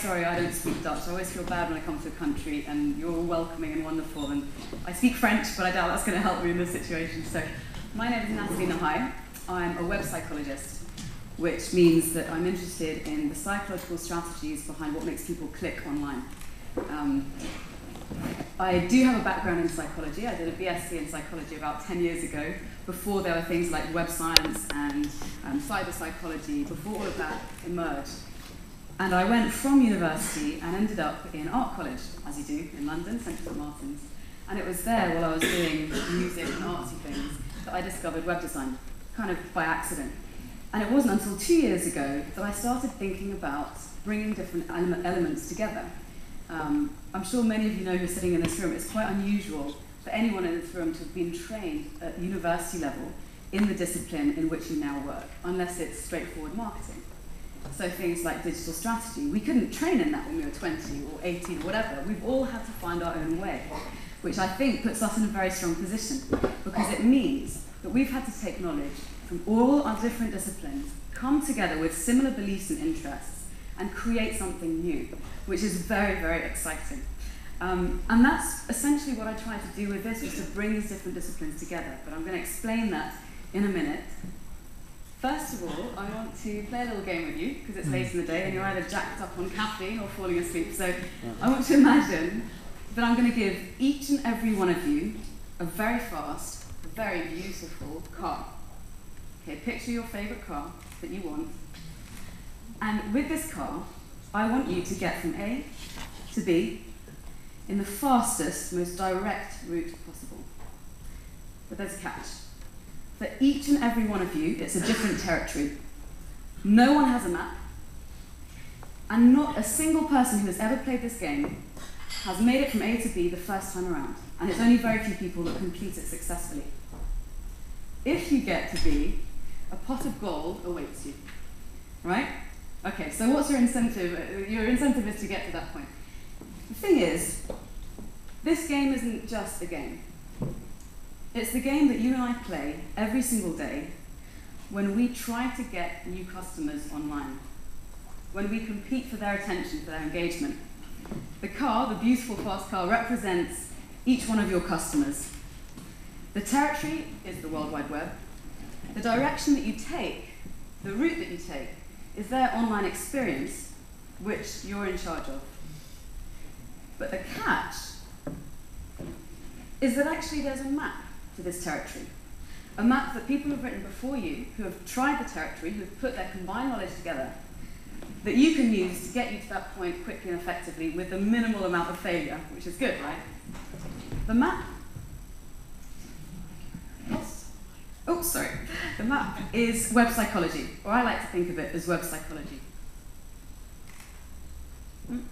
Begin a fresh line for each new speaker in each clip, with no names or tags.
sorry I don't speak Dutch. I always feel bad when I come to a country and you're all welcoming and wonderful. And I speak French, but I doubt that's going to help me in this situation. So my name is Nathalie Nahai. I'm a web psychologist, which means that I'm interested in the psychological strategies behind what makes people click online. I do have a background in psychology. I did a BSc in psychology about 10 years ago, before there were things like web science and cyber psychology, before all of that emerged. And I went from university and ended up in art college, as you do, in London, St Martin's. And it was there, while I was doing music and artsy things, that I discovered web design, kind of by accident. And it wasn't until 2 years ago that I started thinking about bringing different elements together. I'm sure many of you know who are sitting in this room, it's quite unusual for anyone in this room to have been trained at university level in the discipline in which you now work, unless it's straightforward marketing. So things like digital strategy, we couldn't train in that when we were 20 or 18 or whatever. We've all had to find our own way, which I think puts us in a very strong position, because it means that we've had to take knowledge from all our different disciplines, come together with similar beliefs and interests, and create something new, which is very, very exciting. And that's essentially what I tried to do with this, was to bring these different disciplines together. But I'm going to explain that in a minute. First of all, I want to play a little game with you, because it's late in the day and you're either jacked up on caffeine or falling asleep. So I want to imagine that I'm going to give each and every one of you a very fast, very beautiful car. Okay, picture your favourite car that you want. And with this car, I want you to get from A to B in the fastest, most direct route possible. But there's a catch. For each and every one of you, it's a different territory. No one has a map, and not a single person who has ever played this game has made it from A to B the first time around, and it's only very few people that complete it successfully. If you get to B, a pot of gold awaits you, right? Okay, so what's your incentive? Your incentive is to get to that point. The thing is, this game isn't just a game. It's the game that you and I play every single day when we try to get new customers online, when we compete for their attention, for their engagement. The car, the beautiful fast car, represents each one of your customers. The territory is the World Wide Web. The direction that you take, the route that you take, is their online experience, which you're in charge of. But the catch is that actually there's a map to this territory. A map that people have written before you, who have tried the territory, who have put their combined knowledge together, that you can use to get you to that point quickly and effectively with the minimal amount of failure, which is good, right? The map, the map is web psychology, or I like to think of it as web psychology.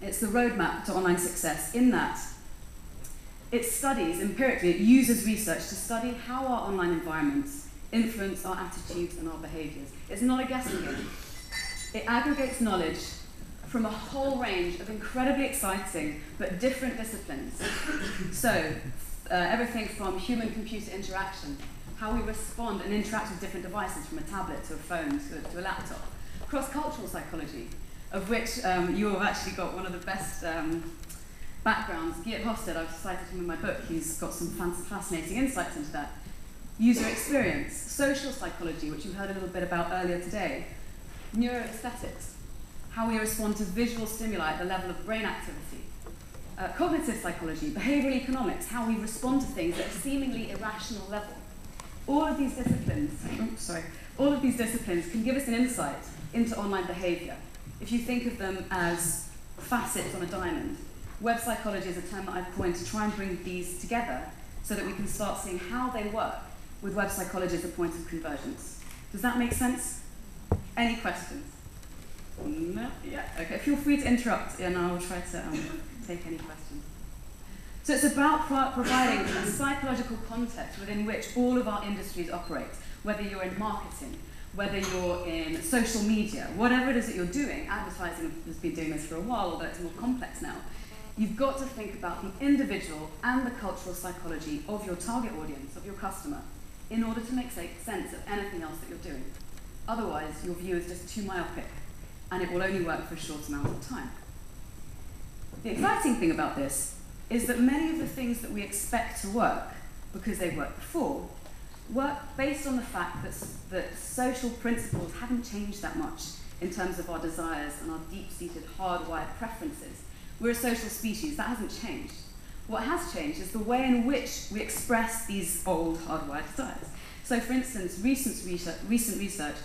It's the roadmap to online success, in that it studies, empirically, it uses research to study how our online environments influence our attitudes and our behaviors. It's not a guessing game. It aggregates knowledge from a whole range of incredibly exciting but different disciplines. So, everything from human-computer interaction, how we respond and interact with different devices, from a tablet to a phone to a laptop. Cross-cultural psychology, of which you have actually got one of the best backgrounds. Geert Hofstede, I've cited him in my book, he's got some fascinating insights into that. User experience, social psychology, which you heard a little bit about earlier today. Neuroaesthetics, how we respond to visual stimuli at the level of brain activity. Cognitive psychology, behavioral economics, how we respond to things at a seemingly irrational level. All of these disciplines, can give us an insight into online behavior. If you think of them as facets on a diamond, web psychology is a term that I've coined to try and bring these together so that we can start seeing how they work with web psychology as a point of convergence. Does that make sense? Any questions? No? Yeah? Okay, feel free to interrupt and I'll try to take any questions. So it's about providing a psychological context within which all of our industries operate, whether you're in marketing, whether you're in social media, whatever it is that you're doing. Advertising has been doing this for a while, although it's more complex now. You've got to think about the individual and the cultural psychology of your target audience, of your customer, in order to make sense of anything else that you're doing. Otherwise, your view is just too myopic, and it will only work for a short amount of time. The exciting thing about this is that many of the things that we expect to work, because they worked before, work based on the fact that social principles haven't changed that much in terms of our desires and our deep-seated, hardwired preferences. We're a social species. That hasn't changed. What has changed is the way in which we express these old, hardwired desires. So, for instance, recent research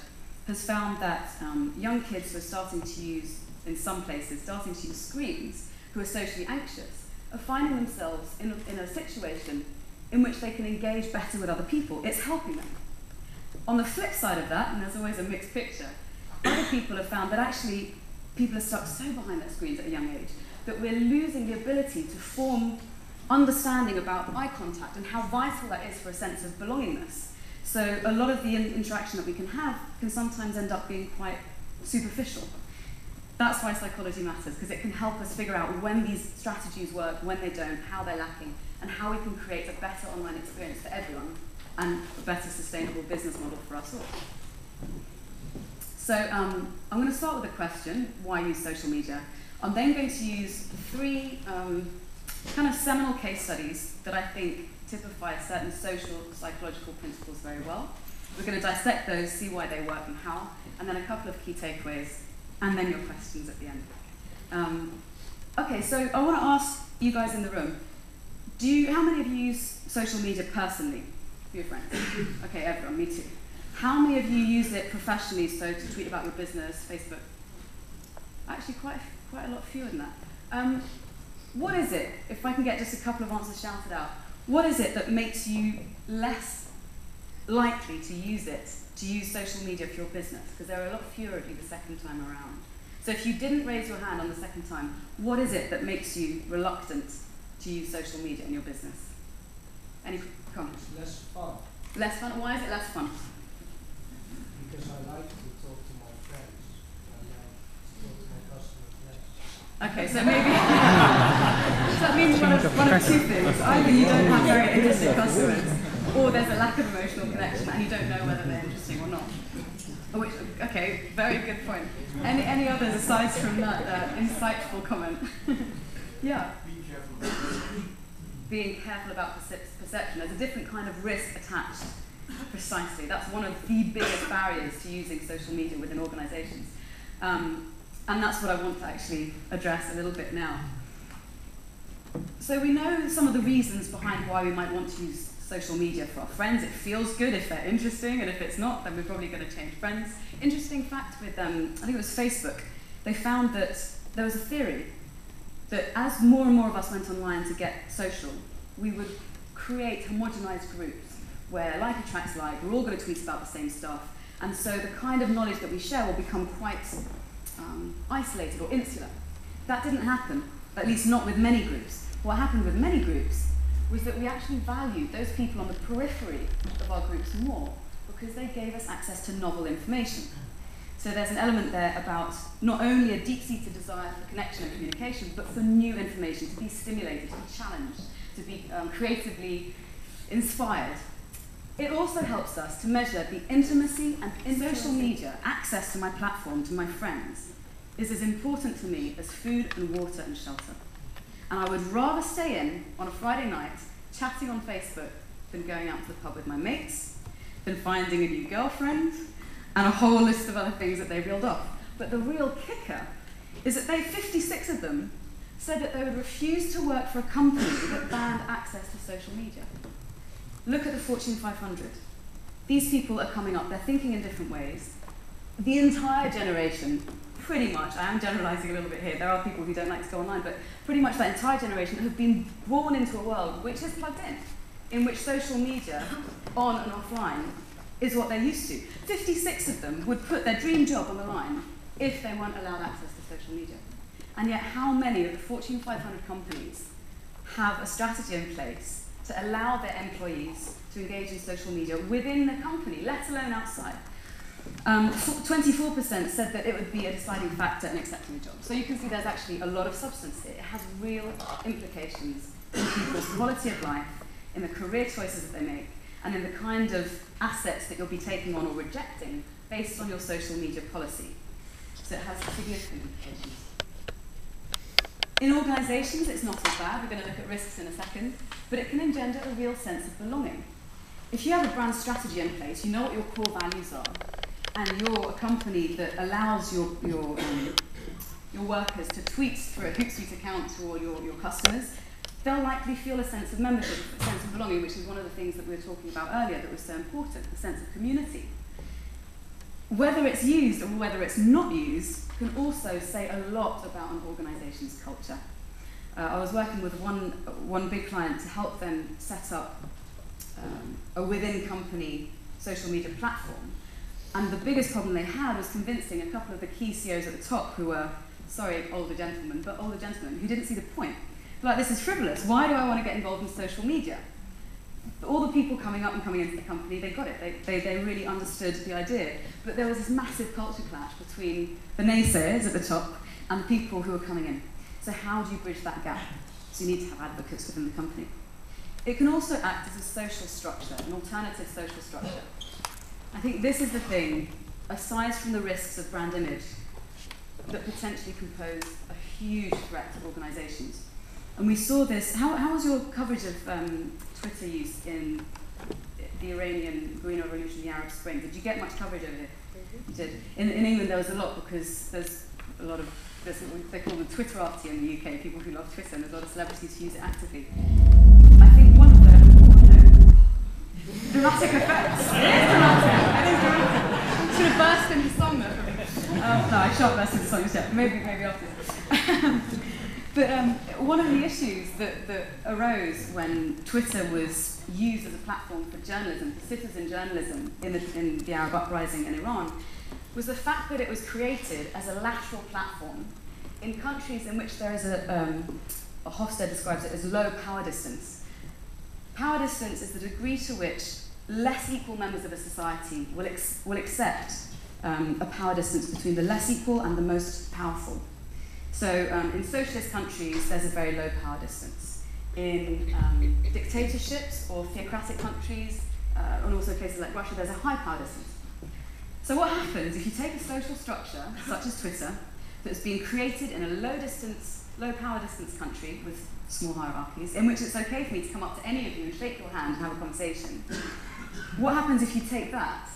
has found that young kids who are starting to use, in some places, starting to use screens, who are socially anxious, are finding themselves in a situation in which they can engage better with other people. It's helping them. On the flip side of that, and there's always a mixed picture, other people have found that actually people are stuck so behind their screens at a young age that we're losing the ability to form understanding about eye contact and how vital that is for a sense of belongingness. So a lot of the interaction that we can have can sometimes end up being quite superficial. That's why psychology matters, because it can help us figure out when these strategies work, when they don't, how they're lacking, and how we can create a better online experience for everyone and a better sustainable business model for us all. So I'm going to start with a question, why use social media? I'm then going to use three kind of seminal case studies that I think typify certain social psychological principles very well. We're going to dissect those, see why they work and how, and then a couple of key takeaways, and then your questions at the end. Okay, so I want to ask you guys in the room, how many of you use social media personally for your friends? Okay, everyone, me too. How many of you use it professionally, so to tweet about your business, Facebook? Actually, quite a lot fewer than that. What is it, if I can get just a couple of answers shouted out, what is it that makes you less likely to use social media for your business? Because there are a lot fewer of you the second time around. So if you didn't raise your hand on the second time, what is it that makes you reluctant to use social media in your business? Any comments?
It's less fun.
Less fun? Why is it less fun?
Because I like to talk to my friends. I like to talk to my customers less.
Okay, so maybe so that means one of two things. Either you don't have very interesting customers, or there's a lack of emotional connection and you don't know whether they're interesting or not. Okay, very good point. Any others aside from that insightful comment? Yeah. Being careful about perception. There's a different kind of risk attached. Precisely. That's one of the biggest barriers to using social media within organizations. And that's what I want to actually address a little bit now. So we know some of the reasons behind why we might want to use social media for our friends. It feels good if they're interesting, and if it's not, then we're probably going to change friends. Interesting fact with, I think it was Facebook, they found that there was a theory that as more and more of us went online to get social, we would create homogenized groups where like attracts like, we're all going to tweet about the same stuff, and so the kind of knowledge that we share will become quite isolated or insular. That didn't happen, at least not with many groups. What happened with many groups was that we actually valued those people on the periphery of our groups more because they gave us access to novel information. So there's an element there about not only a deep-seated desire for connection and communication, but for new information, to be stimulated, to be challenged, to be creatively inspired. It also helps us to measure the intimacy and in social media, access to my platform, to my friends, is as important to me as food and water and shelter. And I would rather stay in on a Friday night, chatting on Facebook, than going out to the pub with my mates, than finding a new girlfriend, and a whole list of other things that they reeled off. But the real kicker is that 56 of them said that they would refuse to work for a company that banned access to social media. Look at the Fortune 500. These people are coming up, they're thinking in different ways. The entire generation, pretty much, I am generalizing a little bit here, there are people who don't like to go online, but pretty much that entire generation have been born into a world which is plugged in which social media, on and offline, is what they're used to. 56 of them would put their dream job on the line if they weren't allowed access to social media. And yet how many of the Fortune 500 companies have a strategy in place to allow their employees to engage in social media within the company, let alone outside? 24% said that it would be a deciding factor in accepting a job. So you can see there's actually a lot of substance here. It has real implications in people's quality of life, in the career choices that they make, and in the kind of assets that you'll be taking on or rejecting based on your social media policy. So it has significant implications. In organisations, it's not as bad. We're going to look at risks in a second, but it can engender a real sense of belonging. If you have a brand strategy in place, you know what your core values are, and you're a company that allows your workers to tweet through a Hootsuite account to all your customers, they'll likely feel a sense of membership, a sense of belonging, which is one of the things that we were talking about earlier that was so important, the sense of community. Whether it's used or whether it's not used can also say a lot about an organisation's culture. I was working with one big client to help them set up a within-company social media platform. And the biggest problem they had was convincing a couple of the key CEOs at the top who were, sorry, older gentlemen who didn't see the point. Like, this is frivolous. Why do I want to get involved in social media? All the people coming up and coming into the company, they got it. They really understood the idea. But there was this massive culture clash between the naysayers at the top and the people who were coming in. So how do you bridge that gap? So you need to have advocates within the company. It can also act as a social structure, an alternative social structure. I think this is the thing, aside from the risks of brand image, that potentially can pose a huge threat to organisations. And we saw this. How was your coverage of Twitter use in the Iranian Green Revolution, the Arab Spring? Did you get much coverage over here? You did. In England there was a lot, because there's a lot of, what they call the Twitterati in the UK, people who love Twitter, and there's a lot of celebrities who use it actively. I think one of them, dramatic effects. It is dramatic. It is dramatic. Should have burst into song there for me. No, I shan't burst into song just yet. Maybe after. But one of the issues that arose when Twitter was used as a platform for journalism, for citizen journalism in the Arab uprising in Iran, was the fact that it was created as a lateral platform in countries in which there is Hofstede describes it as low power distance. Power distance is the degree to which less equal members of a society will accept a power distance between the less equal and the most powerful. So in socialist countries, there's a very low power distance. In dictatorships or theocratic countries, and also places like Russia, there's a high power distance. So what happens if you take a social structure, such as Twitter, that's been created in a low power distance country with small hierarchies, in which it's okay for me to come up to any of you and shake your hand and have a conversation? What happens if you take that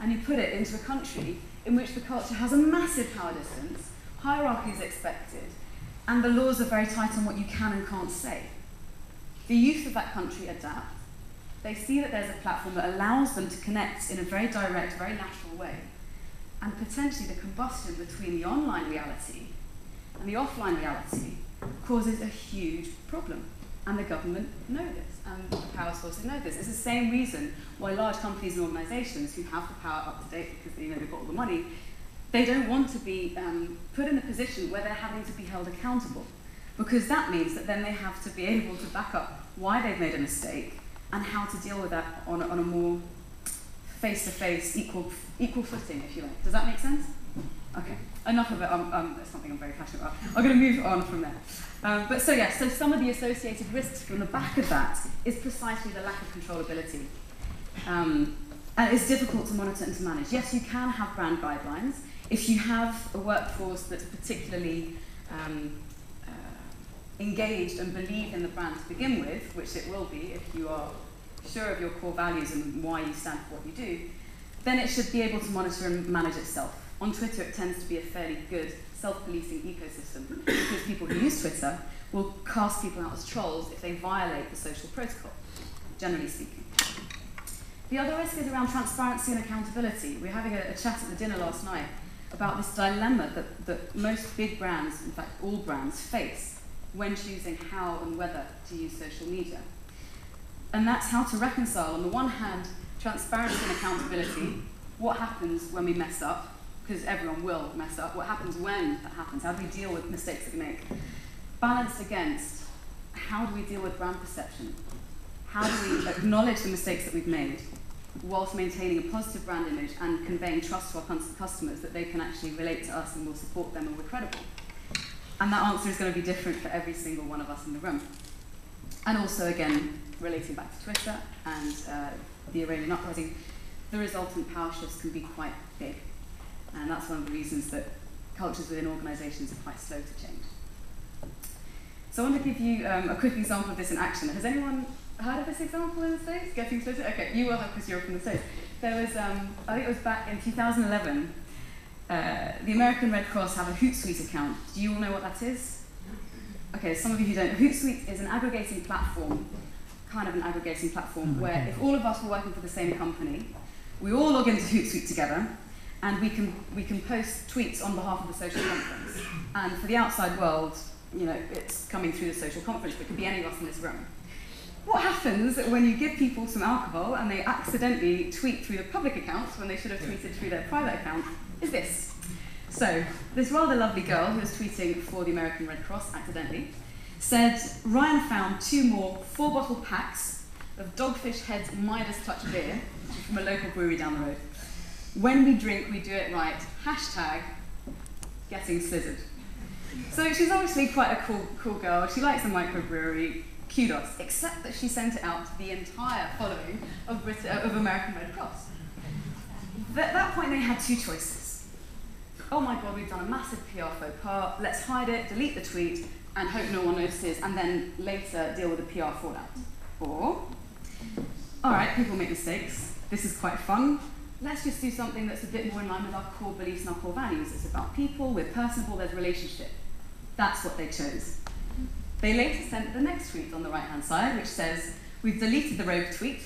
and you put it into a country in which the culture has a massive power distance, hierarchy is expected, and the laws are very tight on what you can and can't say? The youth of that country adapt. They see that there's a platform that allows them to connect in a very direct, very natural way. And potentially the combustion between the online reality and the offline reality causes a huge problem. And the government know this, and the power sources know this. It's the same reason why large companies and organisations who have the power up to date because they've got all the money, they don't want to be put in a position where they're having to be held accountable, because that means that then they have to be able to back up why they've made a mistake and how to deal with that on a more face-to-face, equal footing, if you like. Does that make sense? Okay, enough of it. That's something I'm very passionate about. I'm going to move on from there. So some of the associated risks from the back of that is precisely the lack of controllability. And it's difficult to monitor and to manage. Yes, you can have brand guidelines. If you have a workforce that's particularly engaged and believe in the brand to begin with, which it will be if you are sure of your core values and why you stand for what you do, then it should be able to monitor and manage itself. On Twitter, it tends to be a fairly good self-policing ecosystem, because people who use Twitter will cast people out as trolls if they violate the social protocol, generally speaking. The other risk is around transparency and accountability. We were having a chat at the dinner last night about this dilemma that most big brands, in fact all brands, face when choosing how and whether to use social media. And that's how to reconcile, on the one hand, transparency and accountability. What happens when we mess up? Because everyone will mess up. What happens when that happens? How do we deal with mistakes that we make? Balanced against, how do we deal with brand perception? How do we acknowledge the mistakes that we've made whilst maintaining a positive brand image and conveying trust to our customers that they can actually relate to us and will support them and we're credible? And that answer is going to be different for every single one of us in the room. And also, again, relating back to Twitter and the Iranian uprising, the resultant power shifts can be quite big. And that's one of the reasons that cultures within organisations are quite slow to change. So I want to give you a quick example of this in action. Has anyone heard of this example in the States? Getting slizzard? Okay, you will have because you're from the States. There was, I think it was back in 2011, the American Red Cross have a Hootsuite account. Do you all know what that is? Okay, some of you who don't. Hootsuite is an aggregating platform, kind of an aggregating platform, where if all of us were working for the same company, we all log into Hootsuite together, and we can post tweets on behalf of the social conference. And for the outside world, you know, it's coming through the social conference, but it could be any of us in this room. What happens when you give people some alcohol and they accidentally tweet through the public accounts when they should have tweeted through their private account is this. So, this rather lovely girl who was tweeting for the American Red Cross accidentally said, Ryan found 2 more 4-bottle packs of Dogfish Head's Midas Touch beer from a local brewery down the road. When we drink, we do it right. # getting slizzard. So she's obviously quite a cool girl. She likes the microbrewery. Kudos, except that she sent it out to the entire following of American Red Cross. At that point, they had 2 choices. Oh my God, we've done a massive PR faux pas. Let's hide it, delete the tweet, and hope no one notices, and then later deal with the PR fallout. Or, all right, people make mistakes. This is quite fun. Let's just do something that's a bit more in line with our core beliefs and our core values. It's about people, we're personable, there's relationship. That's what they chose. They later sent the next tweet on the right-hand side, which says, we've deleted the rogue tweet,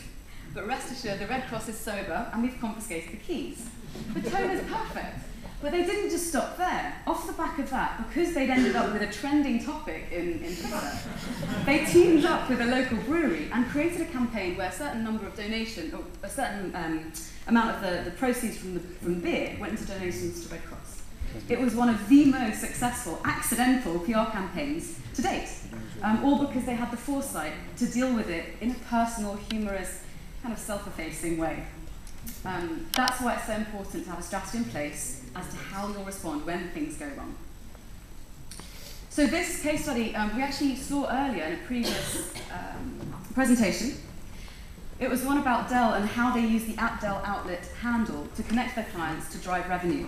but rest assured the Red Cross is sober and we've confiscated the keys. The tone is perfect. But they didn't just stop there. Off the back of that, because they'd ended up with a trending topic in Twitter, they teamed up with a local brewery and created a campaign where a certain number of donations, or a certain amount of the proceeds from beer went into donations to Red Cross. It was one of the most successful accidental PR campaigns to date, all because they had the foresight to deal with it in a personal, humorous, kind of self-effacing way. That's why it's so important to have a strategy in place as to how you'll respond when things go wrong. So this case study we actually saw earlier in a previous presentation. It was one about Dell and how they use the @Dell outlet handle to connect their clients to drive revenue.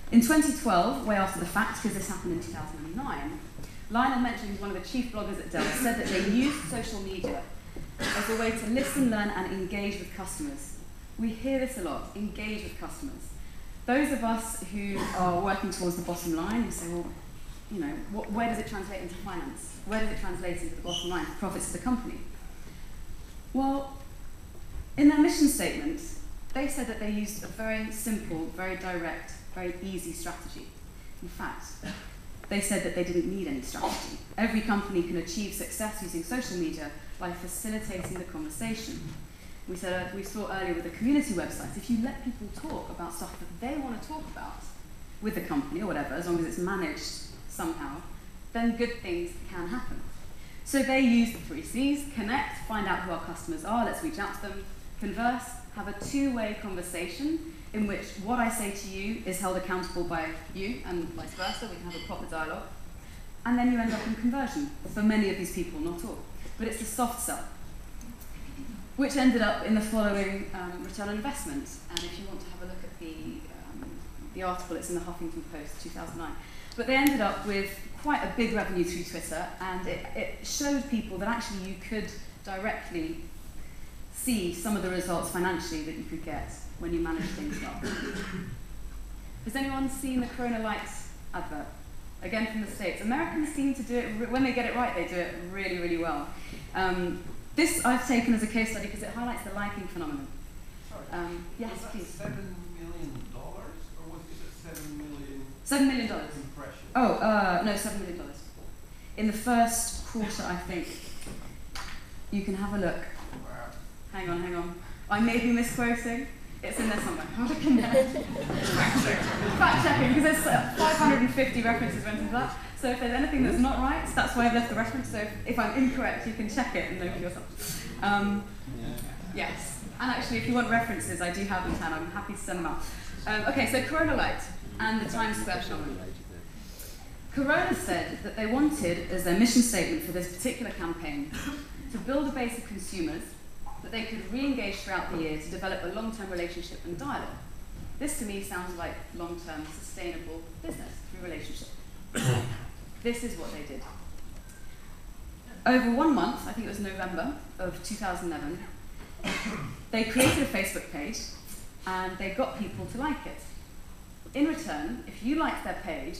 In 2012, way after the fact, because this happened in 2009, Lionel mentioned, who's one of the chief bloggers at Dell, said that they used social media as a way to listen, learn, and engage with customers. We hear this a lot, engage with customers. Those of us who are working towards the bottom line, who say, well, you know, where does it translate into finance? Where does it translate into the bottom line, profits of the company? Well, in their mission statement, they said that they used a very simple, very direct, very easy strategy. In fact, they said that they didn't need any strategy. Every company can achieve success using social media by facilitating the conversation. We saw earlier with the community websites, if you let people talk about stuff that they want to talk about with the company or whatever, as long as it's managed somehow, then good things can happen. So they use the 3 C's: connect, find out who our customers are, let's reach out to them, converse, have a 2-way conversation in which what I say to you is held accountable by you and vice versa, we can have a proper dialogue, and then you end up in conversion, for many of these people, not all. But it's the soft sell, which ended up in the following return on investment. And if you want to have a look at the article, it's in the Huffington Post, 2009. But they ended up with quite a big revenue through Twitter, and it showed people that actually you could directly see some of the results financially that you could get when you manage things well. Has anyone seen the Corona Lights advert? Again, from the States. Americans seem to do it, when they get it right, they do it really, really well. This I've taken as a case study because it highlights the liking phenomenon.
Sorry.
Yes,
was that
please.
$7 million, or was it $7 million?
$7 million.
Impressions?
Oh, no, $7 million. In the first quarter, I think. You can have a look.
Wow.
Hang on. I may be misquoting. It's in there somewhere. I'm looking there. Fact checking, because there's 550 references went into that. So if there's anything that's not right, that's why I've left the reference. So if I'm incorrect, you can check it and know for yourself. Yes. And actually, if you want references, I do have them, and I'm happy to send them out. Okay, so Corona Light and the Times Square phenomenon. Corona said that they wanted, as their mission statement for this particular campaign, to build a base of consumers that they could re-engage throughout the year to develop a long-term relationship and dialogue. This to me sounds like long-term sustainable business through relationship. This is what they did. over 1 month, I think it was November of 2011, they created a Facebook page and they got people to like it. In return, if you liked their page,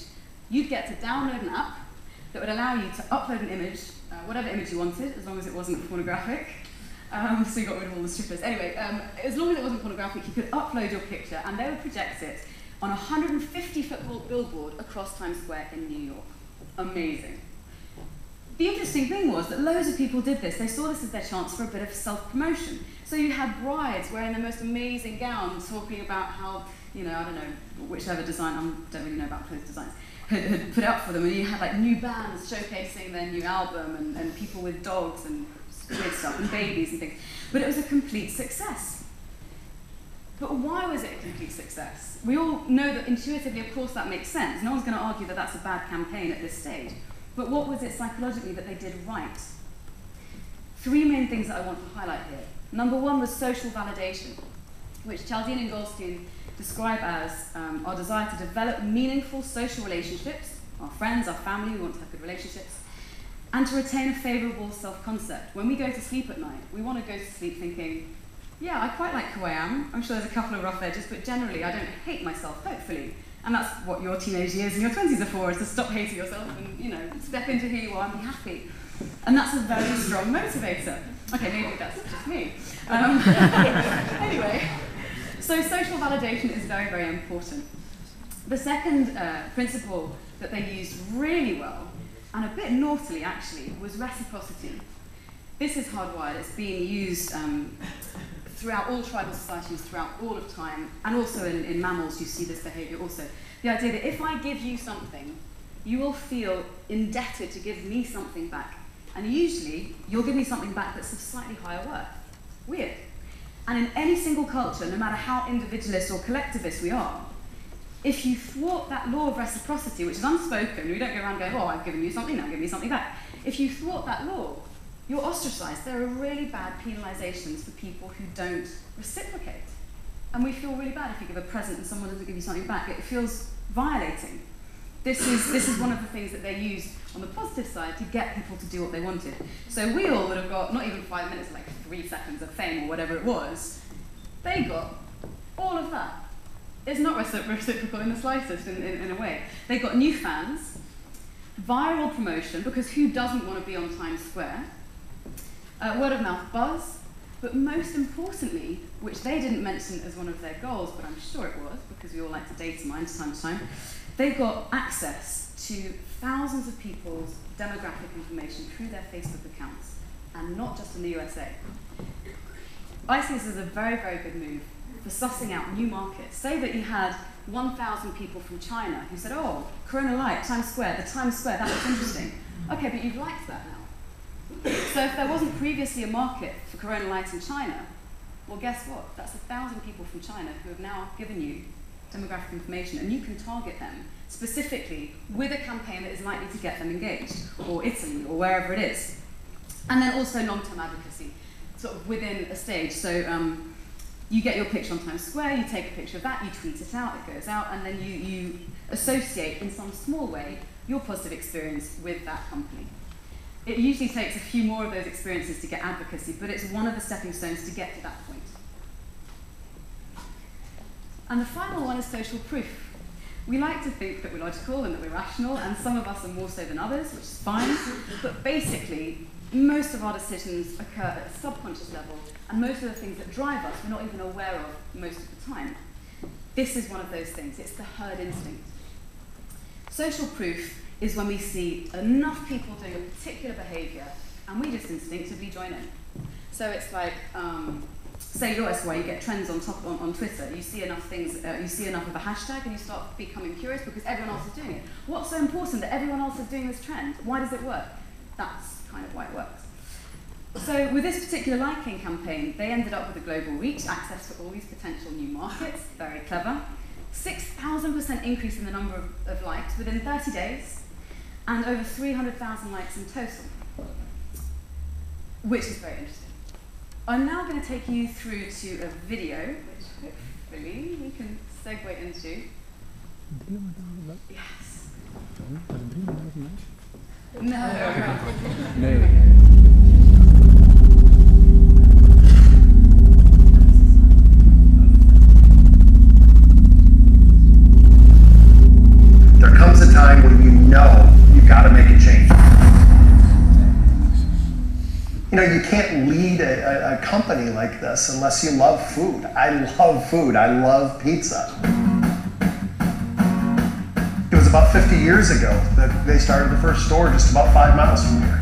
you'd get to download an app that would allow you to upload an image, whatever image you wanted, as long as it wasn't pornographic. So you got rid of all the strippers. Anyway, as long as it wasn't pornographic, you could upload your picture and they would project it on a 150-foot billboard across Times Square in New York. Amazing. The interesting thing was that loads of people did this. They saw this as their chance for a bit of self-promotion. So you had brides wearing the most amazing gowns, talking about how, you know, I don't know, whichever design, I don't really know about clothes designs, had put out for them. And you had like new bands showcasing their new album and people with dogs and weird stuff and babies and things. But it was a complete success. But why was it a complete success? We all know that intuitively, of course, that makes sense. No one's going to argue that that's a bad campaign at this stage. But what was it psychologically that they did right? 3 main things that I want to highlight here. Number 1 was social validation, which Cialdini and Goldstein describe as our desire to develop meaningful social relationships, our friends, our family, we want to have good relationships, and to retain a favourable self-concept. When we go to sleep at night, we want to go to sleep thinking, yeah, I quite like who I am. I'm sure there's a couple of rough edges, but generally I don't hate myself, hopefully. And that's what your teenage years and your 20s are for, is to stop hating yourself and, you know, step into who you are and be happy. And that's a very strong motivator. Okay, maybe that's just me. Anyway, so social validation is very, very important. The second principle that they used really well, and a bit naughtily actually, was reciprocity. This is hardwired. It's being used throughout all tribal societies, throughout all of time, and also in mammals you see this behavior also. The idea that if I give you something, you will feel indebted to give me something back. And usually, you'll give me something back that's of slightly higher worth. Weird. And in any single culture, no matter how individualist or collectivist we are, if you thwart that law of reciprocity, which is unspoken, we don't go around going, oh, I've given you something, now give me something back. If you thwart that law, you're ostracized. There are really bad penalizations for people who don't reciprocate. And we feel really bad if you give a present and someone doesn't give you something back. It feels violating. This is one of the things that they used on the positive side to get people to do what they wanted. So we all would have got not even 5 minutes, like 3 seconds of fame or whatever it was. They got all of that. It's not reciprocal in the slightest in a way. They got new fans, viral promotion, because who doesn't want to be on Times Square? Word of mouth buzz, but most importantly, which they didn't mention as one of their goals, but I'm sure it was, because we all like to data mine time to time, they got access to thousands of people's demographic information through their Facebook accounts, and not just in the USA. I see this as a very, very good move for sussing out new markets. Say that you had 1,000 people from China who said, oh, Corona Light, Times Square, the Times Square, that looks interesting. Okay, but you've liked that now. So if there wasn't previously a market for Corona Light in China, well, guess what? That's 1,000 people from China who have now given you demographic information, and you can target them specifically with a campaign that is likely to get them engaged, or Italy, or wherever it is. And then also long-term advocacy, sort of within a stage. So you get your picture on Times Square, you take a picture of that, you tweet it out, it goes out, and then you associate in some small way your positive experience with that company. It usually takes a few more of those experiences to get advocacy, but it's one of the stepping stones to get to that point. And the final one is social proof. We like to think that we're logical and that we're rational, and some of us are more so than others, which is fine, but basically, most of our decisions occur at a subconscious level, and most of the things that drive us we're not even aware of most of the time. This is one of those things. It's the herd instinct. Social proof is when we see enough people doing a particular behavior and we just instinctively join in. So it's like, say you're SY, you get trends on Twitter, you see enough things, you see enough of a hashtag and you start becoming curious because everyone else is doing it. What's so important that everyone else is doing this trend? Why does it work? That's kind of why it works. So with this particular liking campaign, they ended up with a global reach, access to all these potential new markets, very clever. 6,000% increase in the number of likes within 30 days, and over 300,000 likes in total, which is very interesting. I'm now going to take you through to a video, which hopefully we can segue into. Yes. No.
Maybe.
There comes a time when you know you've got to make a change. You know, you can't lead a company like this unless you love food. I love food. I love pizza. It was about 50 years ago that they started the first store just about 5 miles from here.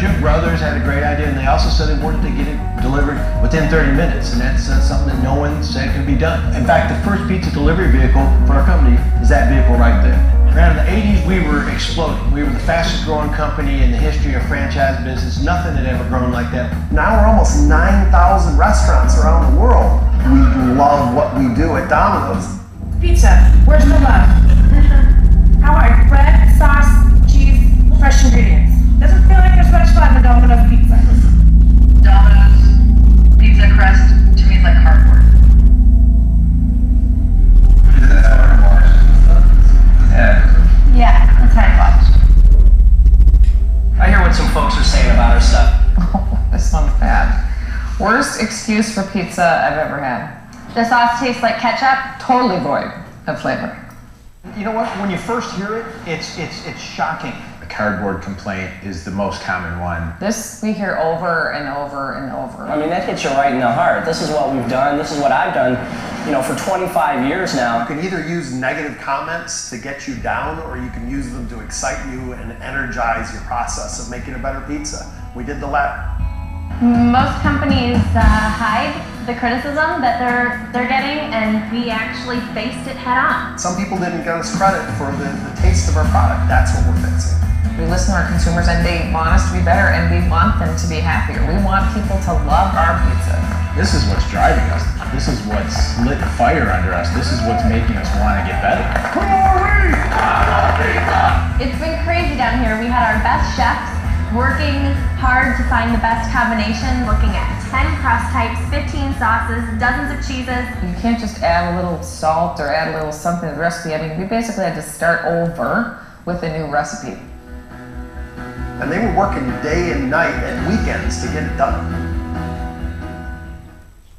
Two brothers had a great idea, and they also said they wanted to get it delivered within 30 minutes, and that's something that no one said could be done. In fact, the first pizza delivery vehicle for our company is that vehicle right there. Around the 80s, we were exploding. We were the fastest growing company in the history of franchise business. Nothing had ever grown like that.
Now we're almost 9,000 restaurants around the world. We love what we do at Domino's.
Pizza, where's the love? How about bread, sauce, cheese, fresh ingredients? Doesn't feel like there's much love in Domino's Pizza.
Domino's pizza crust to me is like cardboard.
Yeah, that's how it was.
I hear what some folks are saying about our stuff.
Oh, this one's bad. Worst excuse for pizza I've ever had. The sauce tastes like ketchup, totally void of flavor.
You know what? When you first hear it, it's shocking.
The cardboard complaint is the most common one.
This we hear over and over and over.
I mean, that hits you right in the heart. This is what we've done. This is what I've done, you know, for 25 years now.
You can either use negative comments to get you down, or you can use them to excite you and energize your process of making a better pizza. We did the latter.
Most companies hide the criticism that they're getting, and we actually faced it head on.
Some people didn't give us credit for the taste of our product. That's what we're fixing.
We listen to our consumers, and they want us to be better, and we want them to be happier. We want people to love our pizza.
This is what's driving us. This is what's lit the fire under us. This is what's making us want to get better.
It's been crazy down here. We had our best chefs working hard to find the best combination, looking at 10 crust types, 15 sauces, dozens of cheeses.
You can't just add a little salt or add a little something to the recipe. I mean, we basically had to start over with a new recipe.
And they were working day and night and weekends to get it done.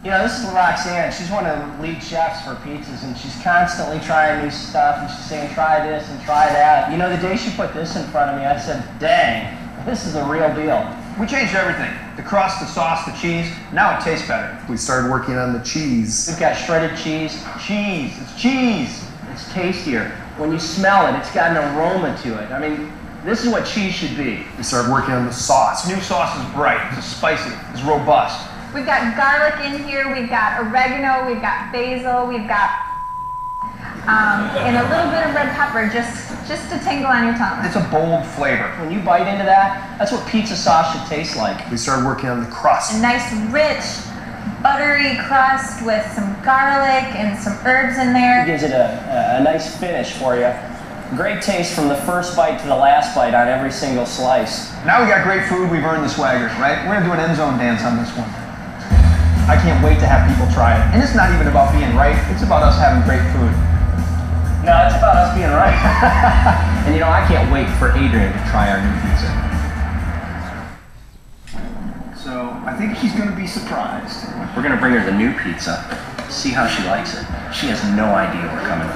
You know, this is Roxanne. She's one of the lead chefs for pizzas, and she's constantly trying new stuff, and she's saying, try this and try that. You know, the day she put this in front of me, I said, dang, this is the real deal.
We changed everything. The crust, the sauce, the cheese. Now it tastes better.
We started working on the cheese.
We've got shredded cheese. Cheese, it's cheese. It's tastier. When you smell it, it's got an aroma to it. I mean, this is what cheese should be.
We started working on the sauce.
New sauce is bright, it's spicy, it's robust.
We've got garlic in here, we've got oregano, we've got basil, we've got and a little bit of red pepper just to tingle on your tongue.
It's a bold flavor.
When you bite into that, that's what pizza sauce should taste like.
We started working on the crust.
A nice, rich, buttery crust with some garlic and some herbs in there.
It gives it a nice finish for you. Great taste from the first bite to the last bite on every single slice.
Now we got great food, we've earned the swagger, right? We're gonna do an end zone dance on this one. I can't wait to have people try it. And it's not even about being right, it's about us having great food.
No, it's about us being right.
And you know, I can't wait for Adrian to try our new pizza.
So I think he's going to be surprised.
We're gonna bring her the new pizza, see how she likes it. She has no idea we're coming.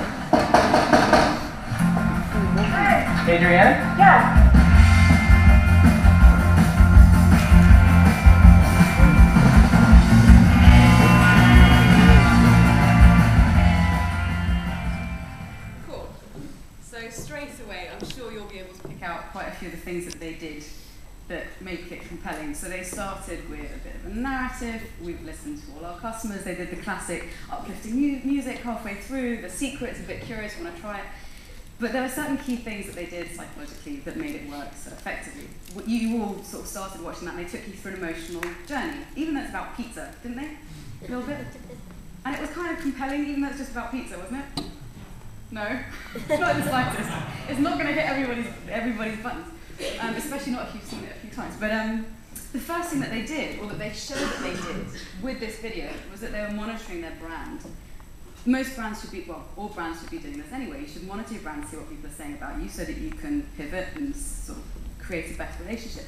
Adrienne?
Yeah.
Quite a few of the things that they did that make it compelling. So they started with a bit of a narrative. We've listened to all our customers. They did the classic uplifting music halfway through. The secret's a bit curious, want to try it. But there were certain key things that they did psychologically that made it work so effectively. You all sort of started watching that, and they took you through an emotional journey, even though it's about pizza, didn't they? A little bit. And it was kind of compelling, even though it's just about pizza, wasn't it? No, not in the slightest. It's not going to hit everybody's buttons, especially not if you've seen it a few times. But the first thing that they did, or that they showed that they did with this video, was that they were monitoring their brand. Most brands should be, well, all brands should be doing this anyway. You should monitor your brand, see what people are saying about you, so that you can pivot and sort of create a better relationship.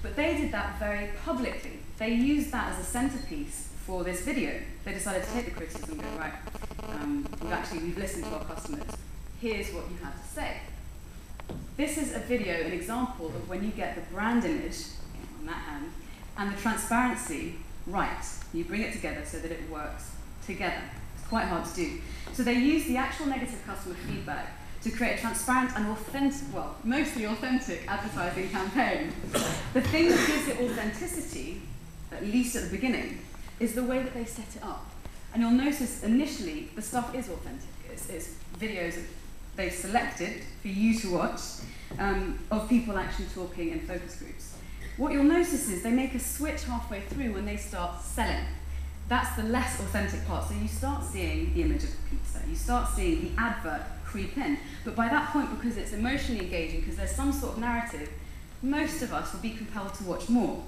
But they did that very publicly. They used that as a centerpiece for this video. They decided to take the criticism and go, right, we've listened to our customers. Here's what you have to say. This is a video, an example of when you get the brand image on that hand and the transparency right. You bring it together so that it works together. It's quite hard to do. So they use the actual negative customer feedback to create a transparent and authentic, well, mostly authentic advertising campaign. The thing that gives it authenticity, at least at the beginning, is the way that they set it up. And you'll notice initially the stuff is authentic. It's videos that they've selected for you to watch of people actually talking in focus groups. What you'll notice is they make a switch halfway through when they start selling. That's the less authentic part. So you start seeing the image of the pizza. You start seeing the advert creep in. But by that point, because it's emotionally engaging, because there's some sort of narrative, most of us will be compelled to watch more.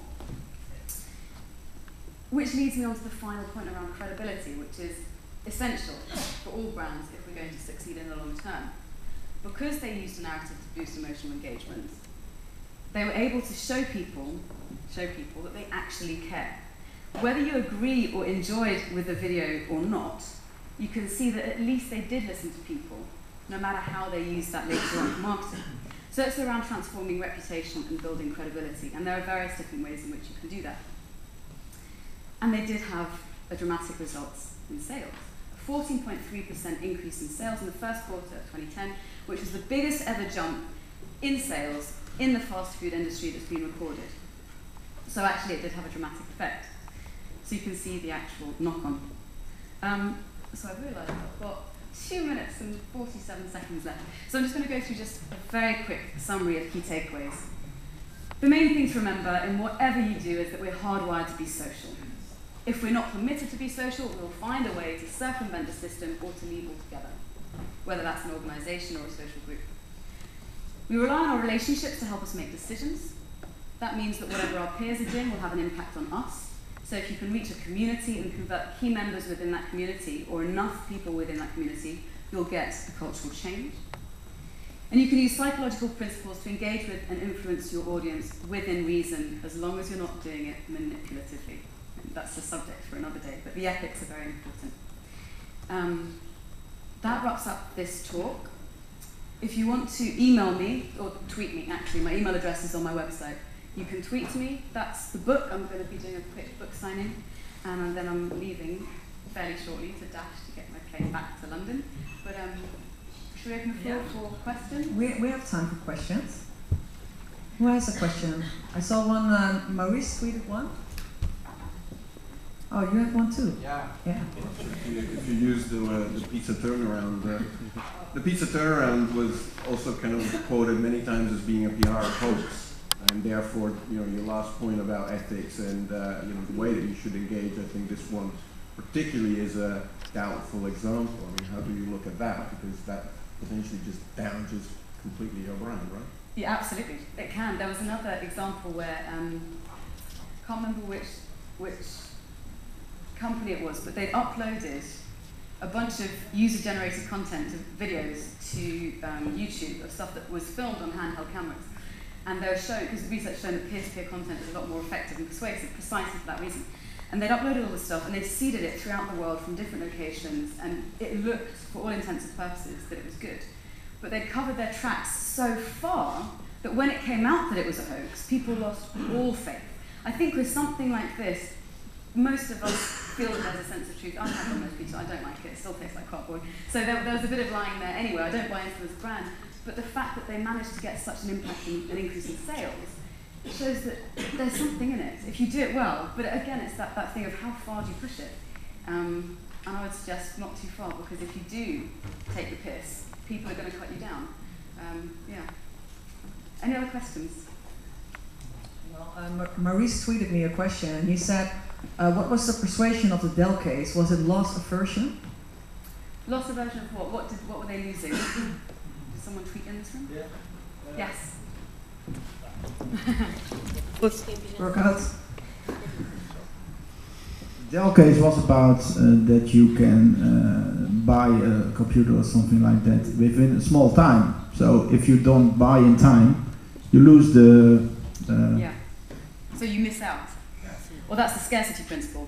Which leads me on to the final point around credibility, which is essential for all brands if we're going to succeed in the long term. Because they used a narrative to boost emotional engagement, they were able to show people that they actually care. Whether you agree or enjoyed with the video or not, you can see that at least they did listen to people, no matter how they used that later on for marketing. So it's around transforming reputation and building credibility, and there are various different ways in which you can do that. And they did have a dramatic results in sales. A 14.3% increase in sales in the first quarter of 2010, which was the biggest ever jump in sales in the fast food industry that's been recorded. So actually it did have a dramatic effect. So you can see the actual knock-on. So I realised I've got 2 minutes and 47 seconds left. So I'm just going to go through just a very quick summary of key takeaways. The main thing to remember in whatever you do is that we're hardwired to be social. If we're not permitted to be social, we'll find a way to circumvent the system or to leave altogether, whether that's an organisation or a social group. We rely on our relationships to help us make decisions. That means that whatever our peers are doing will have an impact on us. So if you can reach a community and convert key members within that community, or enough people within that community, you'll get a cultural change. And you can use psychological principles to engage with and influence your audience within reason, as long as you're not doing it manipulatively. And that's the subject for another day, but the ethics are very important. That wraps up this talk. If you want to email me, or tweet me actually, my email address is on my website. You can tweet to me. That's the book. I'm going to be doing a quick book signing, and then I'm leaving fairly shortly to dash to get my plane back to London. But should we open the floor for questions?
We have time for questions. Who has a question? I saw one, Maurice tweeted one. Oh, you have one too?
Yeah.
If you use the pizza turnaround, the pizza turnaround was also kind of quoted many times as being a PR hoax, and therefore, your last point about ethics and the way that you should engage, I think this one particularly is a doubtful example. I mean, how do you look at that? Because that potentially just damages completely your brand, right?
Yeah, absolutely. It can. There was another example where can't remember which company it was, but they'd uploaded a bunch of user-generated content of videos to YouTube of stuff that was filmed on handheld cameras. And they were showing, because research showed that peer-to-peer content is a lot more effective and persuasive precisely for that reason. And they'd uploaded all this stuff and they'd seeded it throughout the world from different locations, and it looked, for all intents and purposes, that it was good. But they'd covered their tracks so far that when it came out that it was a hoax, people lost all faith. I think with something like this, most of us feel that there's a sense of truth. I've had Domino's Pizza, I don't like it, it still tastes like cardboard. So there was a bit of lying there anyway. I don't buy into this brand. But the fact that they managed to get such an impact and an increase in sales, it shows that there's something in it, if you do it well. But again, it's that thing of how far do you push it? And I would suggest not too far, because if you do take the piss, people are going to cut you down. Yeah. Any other questions?
Well, Maurice tweeted me a question, and he said, what was the persuasion of the Dell case? Was it loss aversion?
Loss aversion of what? What were they losing? Did someone tweet in this room? Yeah. Yes.
Let's work out.
Dell case was about that you can buy a computer or something like that within a small time. So if you don't buy in time, you lose the.
Yeah. So you miss out. Well, that's the scarcity principle.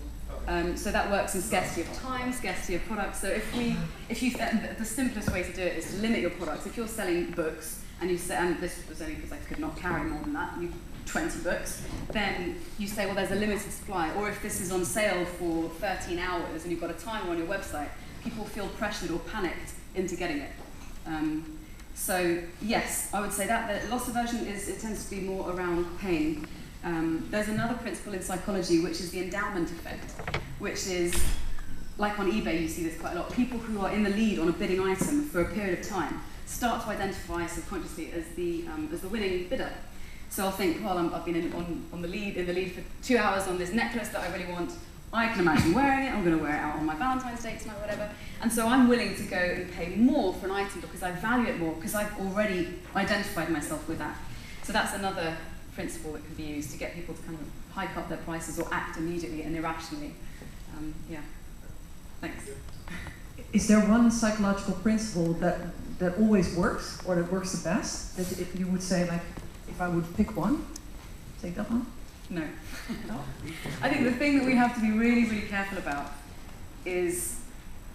So that works in scarcity of time, scarcity of products. So the simplest way to do it is to limit your products. If you're selling books and you say, and this was only because I could not carry more than that, 20 books, then you say, well, there's a limited supply. Or if this is on sale for 13 hours and you've got a timer on your website, people feel pressured or panicked into getting it. So yes, I would say that the loss aversion it tends to be more around pain. There's another principle in psychology, which is the endowment effect, which is, like on eBay, you see this quite a lot. People who are in the lead on a bidding item for a period of time start to identify subconsciously as the winning bidder. So I'll think, well, I've been in the lead for 2 hours on this necklace that I really want. I can imagine wearing it. I'm going to wear it out on my Valentine's Day tonight, whatever. And so I'm willing to go and pay more for an item because I value it more, because I've already identified myself with that. So that's another principle that can be used to get people to kind of hike up their prices or act immediately and irrationally. Yeah. Thanks.
Is there one psychological principle that always works, or that works the best? That if you would say, like, if I would pick one, take that one?
No. I think the thing that we have to be really, really careful about is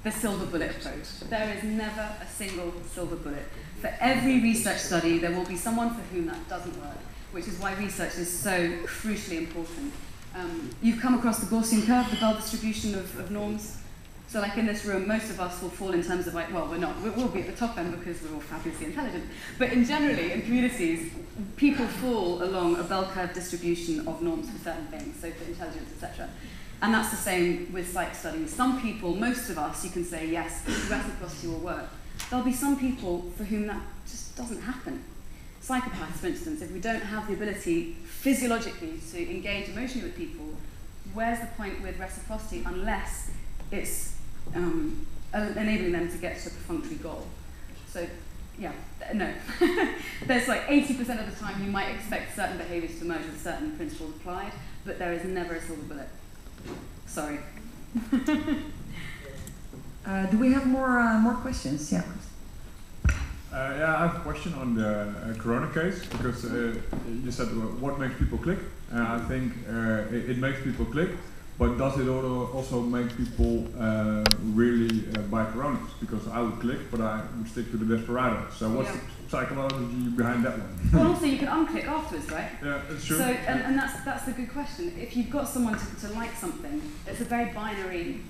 the silver bullet approach. There is never a single silver bullet. For every research study, there will be someone for whom that doesn't work, which is why research is so crucially important. You've come across the Gaussian curve, the Bell distribution of norms. So like in this room, most of us will fall in terms of like, well, we're not, we'll be at the top end because we're all fabulously intelligent. But generally, in communities, people fall along a bell curve distribution of norms for certain things, so for intelligence, etc. And that's the same with psych studies. Some people, most of us, you can say, yes, reciprocity will work. There'll be some people for whom that just doesn't happen. Psychopaths, for instance, if we don't have the ability physiologically to engage emotionally with people, where's the point with reciprocity unless it's enabling them to get to a perfunctory goal? So, yeah, no. There's like 80% of the time you might expect certain behaviours to emerge with certain principles applied, but there is never a silver bullet. Sorry.
Do we have more questions? Yeah.
Yeah, I have a question on the Corona case, because you said what makes people click. I think it makes people click, but does it also make people really buy Coronas? Because I would click, but I would stick to the Desperado. So what's the psychology behind that one?
Well, also you can unclick afterwards, right?
Yeah, that's true.
So, and that's a good question. If you've got someone to like something, it's a very binary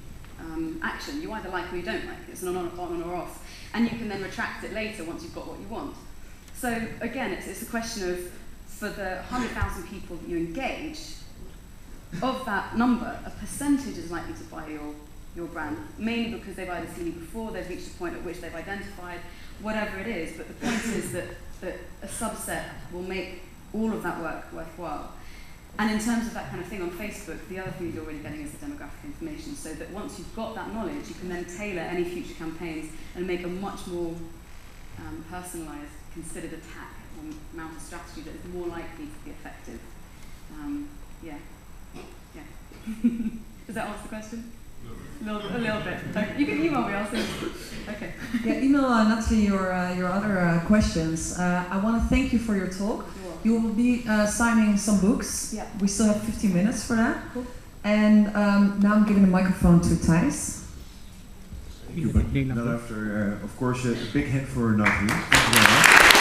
action. You either like or you don't like. It's an on or off. And you can then retract it later once you've got what you want. So again, it's a question of, for the 100,000 people that you engage, of that number, a percentage is likely to buy your brand, mainly because they've either seen you before, they've reached a point at which they've identified, whatever it is. But the point is that a subset will make all of that work worthwhile. And in terms of that kind of thing on Facebook, the other thing you're really getting is the demographic information, so that once you've got that knowledge, you can then tailor any future campaigns and make a much more personalised, considered attack or mount a strategy that is more likely to be effective. Yeah. Does that answer the question? A little bit. Okay. You can email me, I'll send you. Okay.
Yeah, email Nathalie your other questions. I want to thank you for your talk. You will be signing some books.
Yeah.
We still have 15 minutes for that.
Cool.
And now I'm giving the microphone to Thijs.
Thank you, but not after, of course, a big hand for Nathalie. Thank you very much.